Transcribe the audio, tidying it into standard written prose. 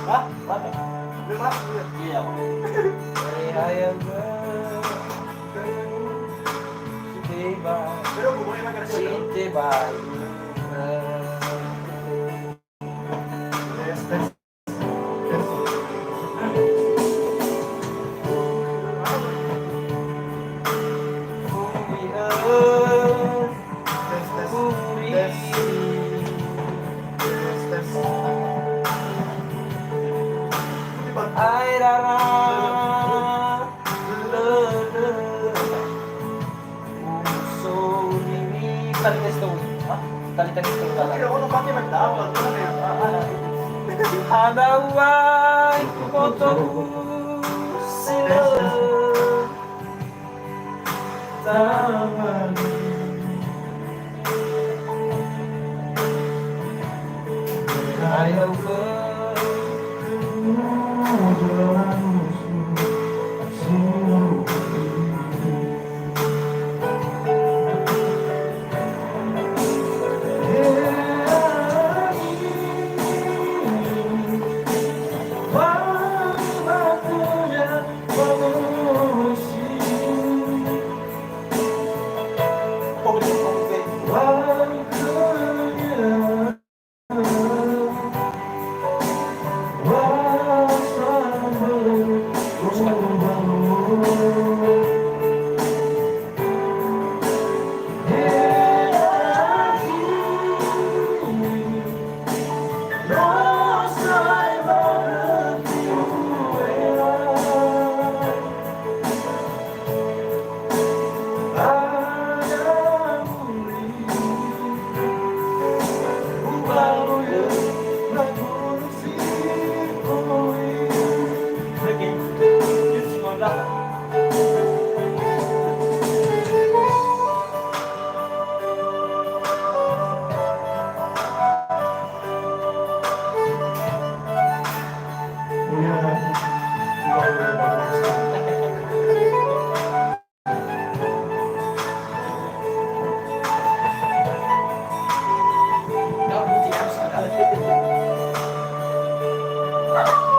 Ha? Bakit? Lima? Hindi ako. May hayag ba? Diba? Pero bumuli man ka na siya. Diba? Yes, yes. Ay rara Puso nini Talitas to Ha? Talitas to Hanaway Koto Sila Taman Ayaw ko Thank you.